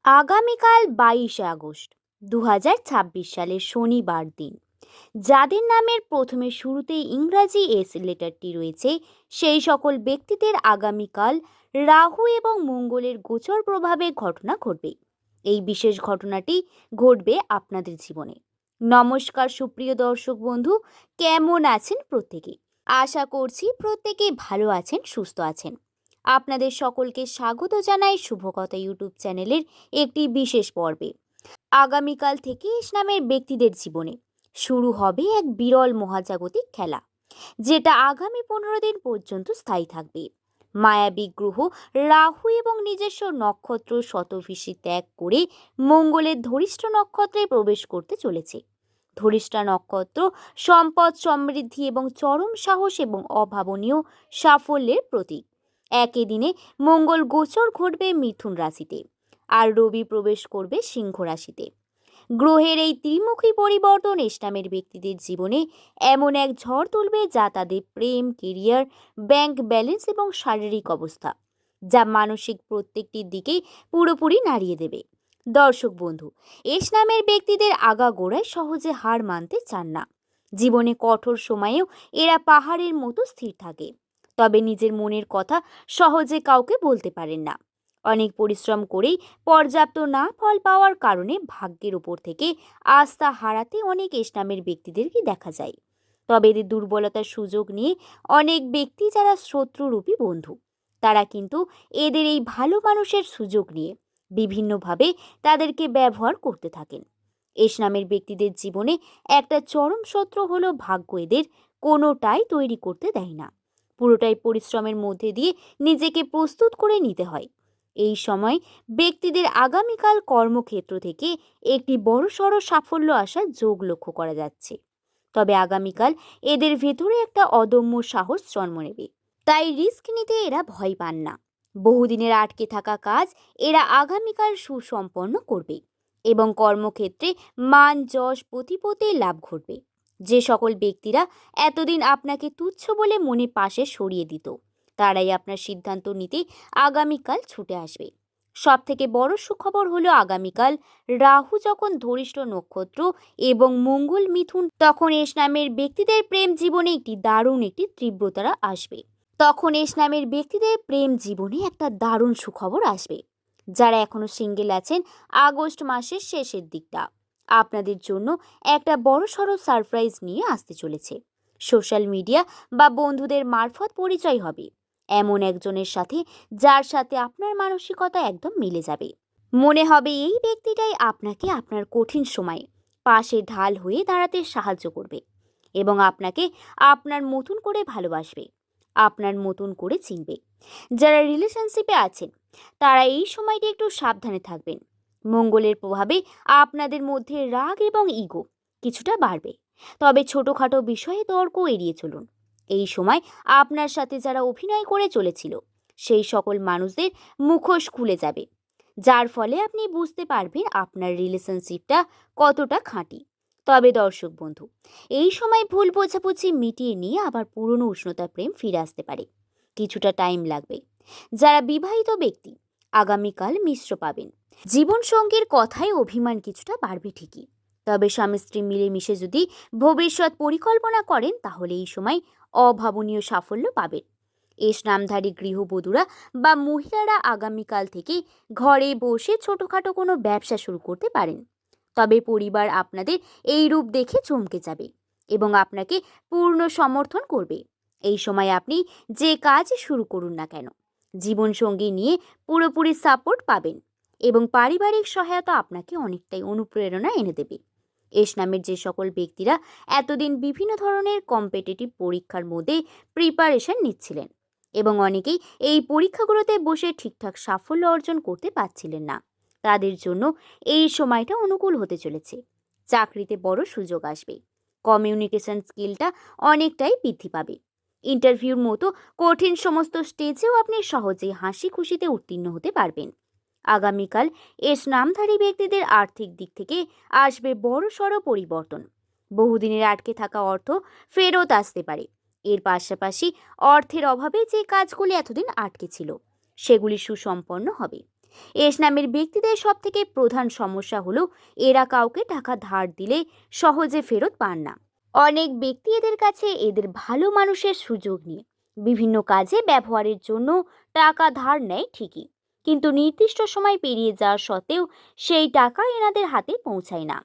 আগামীকাল 22শে আগস্ট 2026 সালের শনিবার দিন। যাদের নামের প্রথমে শুরুতেই ইংরাজি এস লেটারটি রয়েছে, সেই সকল ব্যক্তিদের আগামীকাল রাহু এবং মঙ্গলের গোচর প্রভাবে ঘটনা ঘটবে। এই বিশেষ ঘটনাটি ঘটবে আপনাদের জীবনে। নমস্কার সুপ্রিয় দর্শক বন্ধু, কেমন আছেন প্রত্যেকে? আশা করছি প্রত্যেকে ভালো আছেন, সুস্থ আছেন। আপনাদের সকলকে স্বাগত জানাই শুভকথা ইউটিউব চ্যানেলের একটি বিশেষ পর্বে। আগামীকাল থেকে নামের ব্যক্তিদের জীবনে শুরু হবে এক বিরল মহাজাগতিক খেলা, যেটা আগামী 15 দিন পর্যন্ত স্থায়ী থাকবে। মায়াবী গ্রহ রাহু এবং নিজস্ব নক্ষত্র শতভিষী ত্যাগ করে মঙ্গলের ধরিষ্ঠ নক্ষত্রে প্রবেশ করতে চলেছে। ধরিষ্ঠা নক্ষত্র সম্পদ, সমৃদ্ধি এবং চরম সাহস এবং অভাবনীয় সাফল্যের প্রতীক। একই দিনে মঙ্গল গোচর ঘটবে মিথুন রাশিতে, আর রবি প্রবেশ করবে সিংহ রাশিতে। গ্রহের এই ত্রিমুখী পরিবর্তন ইসলামের ব্যক্তিদের জীবনে এমন এক ঝড় তুলবে যা তাদের প্রেম, কেরিয়ার, ব্যাংক ব্যালেন্স এবং শারীরিক অবস্থা, যা মানসিক প্রত্যেকটি দিকেই পুরোপুরি নাড়িয়ে দেবে। দর্শক বন্ধু, ইসলামের ব্যক্তিদের আগাগোড়ায় সহজে হার মানতে চান না। জীবনে কঠোর সময়েও এরা পাহাড়ের মতো স্থির থাকে, তবে নিজের মনের কথা সহজে কাউকে বলতে পারেন না। অনেক পরিশ্রম করেই পর্যাপ্ত না ফল পাওয়ার কারণে ভাগ্যের উপর থেকে আস্থা হারাতে অনেক ইসলামের ব্যক্তিদেরকে দেখা যায়। তবে এদের দুর্বলতার সুযোগ নিয়ে অনেক ব্যক্তি, যারা শত্রুরূপী বন্ধু, তারা কিন্তু এদের এই ভালো মানুষের সুযোগ নিয়ে বিভিন্নভাবে তাদেরকে ব্যবহার করতে থাকেন। ইসলামের ব্যক্তিদের জীবনে একটা চরম শত্রু হলো ভাগ্য। এদের কোনোটাই তৈরি করতে দেয় না, পুরোটাই পরিশ্রমের মধ্যে দিয়ে নিজেকে প্রস্তুত করে নিতে হয়। এই সময় ব্যক্তিদের আগামীকাল কর্মক্ষেত্র থেকে একটি বড়সড় সাফল্য আসার যোগ লক্ষ্য করা যাচ্ছে। তবে আগামীকাল এদের ভেতরে একটা অদম্য সাহস জন্ম নেবে, তাই রিস্ক নিতে এরা ভয় পান না। বহুদিনের আটকে থাকা কাজ এরা আগামীকাল সুসম্পন্ন করবে এবং কর্মক্ষেত্রে মান, যশ, প্রতিপত্তি লাভ ঘটবে। যে সকল ব্যক্তিরা এতদিন আপনাকে তুচ্ছ বলে মনে পাশে সরিয়ে দিত, তারাই আপনার সিদ্ধান্ত নিতে আগামীকাল ছুটে আসবে। সব থেকে বড় সুখবর হলো আগামীকাল রাহু যখন ধরিষ্ঠ নক্ষত্র এবং মঙ্গল মিথুন, তখন ইসলামের ব্যক্তিদের প্রেম জীবনে একটি দারুণ তীব্রতা আসবে। তখন ইসলামের ব্যক্তিদের প্রেম জীবনে একটা দারুণ সুখবর আসবে। যারা এখনো সিঙ্গেল আছেন, আগস্ট মাসের শেষের দিকটা আপনাদের জন্য একটা বড়সড় সারপ্রাইজ নিয়ে আসতে চলেছে। সোশ্যাল মিডিয়া বা বন্ধুদের মারফত পরিচয় হবে এমন একজনের সাথে, যার সাথে আপনার মানসিকতা একদম মিলে যাবে। মনে হবে এই ব্যক্তিটাই আপনাকে আপনার কঠিন সময়ে পাশে ঢাল হয়ে দাঁড়াতে সাহায্য করবে এবং আপনাকে আপনার মতন করে ভালোবাসবে, আপনার মতন করে চিনবে। যারা রিলেশনশিপে আছেন, তারা এই সময়টি একটু সাবধানে থাকবেন। মঙ্গলের প্রভাবে আপনাদের মধ্যে রাগ এবং ইগো কিছুটা বাড়বে, তবে ছোটখাটো বিষয়ে তর্ক এড়িয়ে চলুন। এই সময় আপনার সাথে যারা অভিনয় করে চলেছিল, সেই সকল মানুষদের মুখোশ খুলে যাবে, যার ফলে আপনি বুঝতে পারবেন আপনার রিলেশনশিপটা কতটা খাঁটি। তবে দর্শক বন্ধু, এই সময় ভুল বোঝাবুঝি মিটিয়ে নিয়ে আবার পুরনো উষ্ণতা প্রেম ফিরে আসতে পারে। কিছুটা টাইম লাগবে। যারা বিবাহিত ব্যক্তি, আগামীকাল মিশ্র পাবেন। জীবনসঙ্গীর কথায় অভিমান কিছুটা বাড়বে ঠিকই, তবে স্বামী স্ত্রী মিলেমিশে যদি ভবিষ্যৎ পরিকল্পনা করেন, তাহলে এই সময় অভাবনীয় সাফল্য পাবেন। নামধারী গৃহবধূরা বা মহিলারা আগামীকাল থেকে ঘরে বসে ছোটখাটো কোনো ব্যবসা শুরু করতে পারেন। তবে পরিবার আপনাদের এই রূপ দেখে চমকে যাবে এবং আপনাকে পূর্ণ সমর্থন করবে। এই সময় আপনি যে কাজ শুরু করুন না কেন, জীবনসঙ্গী নিয়ে পুরোপুরি সাপোর্ট পাবেন এবং পারিবারিক সহায়তা আপনাকে অনেকটাই অনুপ্রেরণা এনে দেবে। নামের যে সকল ব্যক্তিরা এতদিন বিভিন্ন ধরনের কম্পিটিটিভ পরীক্ষার মধ্যে প্রিপারেশন নিচ্ছিলেন এবং অনেকেই এই পরীক্ষাগুলোতে বসে ঠিকঠাক সাফল্য অর্জন করতে পারছিলেন না, তাদের জন্য এই সময়টা অনুকূল হতে চলেছে। চাকরিতে বড় সুযোগ আসবে। কমিউনিকেশন স্কিলটা অনেকটাই বৃদ্ধি পাবে। ইন্টারভিউর মতো কঠিন সমস্ত স্টেজেও আপনি সহজেই হাসি খুশিতে উত্তীর্ণ হতে পারবেন। আগামীকাল নামধারী ব্যক্তিদের আর্থিক দিক থেকে আসবে বড় সড় পরিবর্তন। বহুদিনের আটকে থাকা অর্থ ফেরত আসতে পারে। এর পাশাপাশি অর্থের অভাবে যে কাজগুলি এতদিন আটকে ছিল, সেগুলি সুসম্পন্ন হবে। এস নামের ব্যক্তিদের সবথেকে প্রধান সমস্যা হলো এরা কাউকে টাকা ধার দিলে সহজে ফেরত পান না। অনেক ব্যক্তি এদের কাছে এদের ভালো মানুষের সুযোগ নিয়ে বিভিন্ন কাজে ব্যবহারের জন্য টাকা ধার নেয় ঠিকই, কিন্তু নির্দিষ্ট সময় পেরিয়ে যাওয়া সত্ত্বেও সেই টাকা এনাদের হাতে পৌঁছায় না।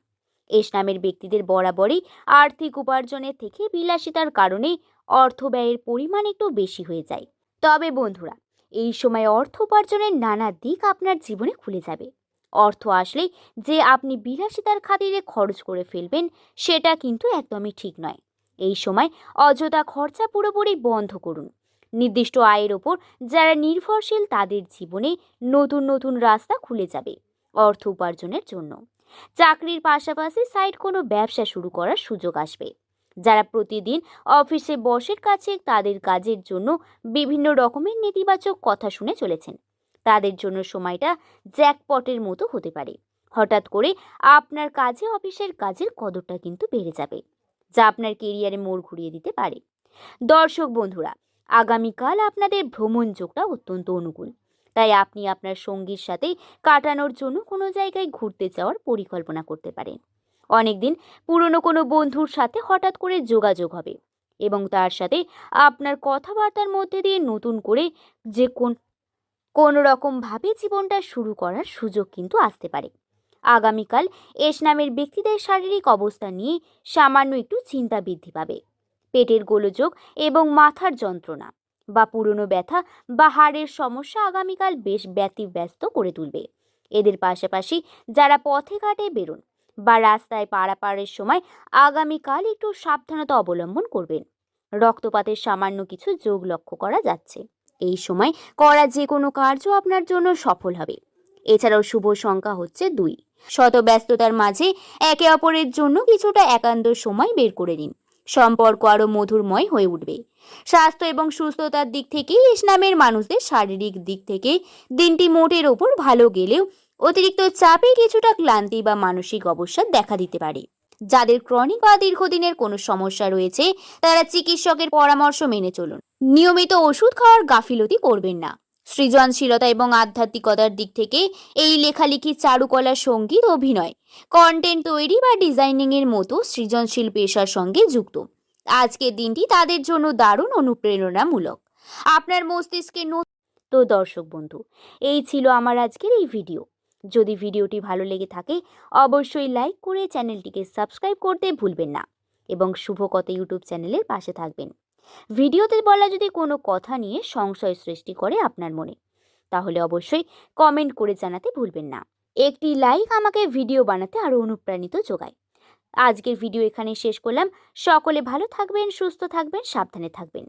এস নামের ব্যক্তিদের বরাবরই আর্থিক উপার্জনের থেকে বিলাসিতার কারণে অর্থ ব্যয়ের পরিমাণ একটু বেশি হয়ে যায়। তবে বন্ধুরা, এই সময় অর্থ উপার্জনের নানা দিক আপনার জীবনে খুলে যাবে। অর্থ আসলেই যে আপনি বিলাসিতার খাতিরে খরচ করে ফেলবেন সেটা কিন্তু একদমই ঠিক নয়। এই সময় অযথা খরচা পুরোপুরি বন্ধ করুন। নির্দিষ্ট আয়ের ওপর যারা নির্ভরশীল তাদের জীবনে নতুন নতুন রাস্তা খুলে যাবে অর্থ উপার্জনের জন্য। চাকরির পাশাপাশি সাইড কোনো ব্যবসা শুরু করার সুযোগ আসবে। যারা প্রতিদিন অফিসে বসের কাছে তাদের কাজের জন্য বিভিন্ন রকমের নেতিবাচক কথা শুনে চলেছেন, তাদের জন্য সময়টা জ্যাকপটের মতো হতে পারে। হঠাৎ করে আপনার কাজে অফিসের কাজের কদরটা কিন্তু বেড়ে যাবে, যা আপনার কেরিয়ারে মোড় ঘুরিয়ে দিতে পারে। দর্শক বন্ধুরা, আগামীকাল আপনাদের ভ্রমণ যোগটা অত্যন্ত অনুকূল, তাই আপনি আপনার সঙ্গীর সাথে কাটানোর জন্য কোনো জায়গায় ঘুরতে যাওয়ার পরিকল্পনা করতে পারেন। অনেকদিন পুরনো কোনো বন্ধুর সাথে হঠাৎ করে যোগাযোগ হবে এবং তার সাথে আপনার কথাবার্তার মধ্যে দিয়ে নতুন করে যে কোনো রকমভাবে জীবনটা শুরু করার সুযোগ কিন্তু আসতে পারে। আগামীকাল এস নামের ব্যক্তিদের শারীরিক অবস্থা নিয়ে সামান্য একটু চিন্তা বৃদ্ধি পাবে। পেটের গোলযোগ এবং মাথার যন্ত্রণা বা পুরনো ব্যথা বা হাড়ের সমস্যা আগামীকাল বেশ ব্যতিব্যস্ত করে তুলবে। এদের পাশাপাশি যারা পথে ঘাটে বেরোন বা রাস্তায় পারাপারের সময় আগামীকাল একটু সাবধানতা অবলম্বন করবেন। রক্তপাতের সামান্য কিছু যোগ লক্ষ্য করা যাচ্ছে। এই সময় করা যে কোনো কার্য আপনার জন্য সফল হবে। এছাড়াও শুভ সংখ্যা হচ্ছে 2। শত ব্যস্ততার মাঝে একে অপরের জন্য কিছুটা একান্ত সময় বের করে নিন, সম্পর্ক আরো মধুরময় হয়ে উঠবে। স্বাস্থ্য এবং সুস্থতার দিক থেকে এস নামের মানুষদের শারীরিক দিক থেকে দিনটি মোটের ওপর ভালো গেলেও অতিরিক্ত চাপে কিছুটা ক্লান্তি বা মানসিক অবসাদ দেখা দিতে পারে। যাদের ক্রনিক বা দীর্ঘদিনের কোনো সমস্যা রয়েছে তারা চিকিৎসকের পরামর্শ মেনে চলুন। নিয়মিত ওষুধ খাওয়ার গাফিলতি করবেন না। সৃজনশীলতা এবং আধ্যাত্মিকতার দিক থেকে এই লেখালেখি, চারুকলা, সঙ্গীত, অভিনয়, কন্টেন্ট তৈরি বা ডিজাইনিং এর মতো সৃজনশীল পেশার সঙ্গে যুক্ত আজকের দিনটি তাদের জন্য দারুণ অনুপ্রেরণামূলক। আপনার মস্তিষ্কে তো দর্শক বন্ধু, এই ছিল আমার আজকের এই ভিডিও। যদি ভিডিওটি ভালো লেগে থাকে অবশ্যই লাইক করে চ্যানেলটিকে সাবস্ক্রাইব করতে ভুলবেন না এবং শুভকথা ইউটিউব চ্যানেলের পাশে থাকবেন। ভিডিওতে বলা যদি কোনো কথা নিয়ে সংশয় সৃষ্টি করে আপনার মনে, তাহলে অবশ্যই কমেন্ট করে জানাতে ভুলবেন না। একটি লাইক আমাকে ভিডিও বানাতে আরও অনুপ্রাণিত যোগায়। আজকের ভিডিও এখানে শেষ করলাম। সকলে ভালো থাকবেন, সুস্থ থাকবেন, সাবধানে থাকবেন।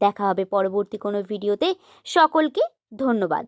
দেখা হবে পরবর্তী কোনো ভিডিওতে। সকলকে ধন্যবাদ।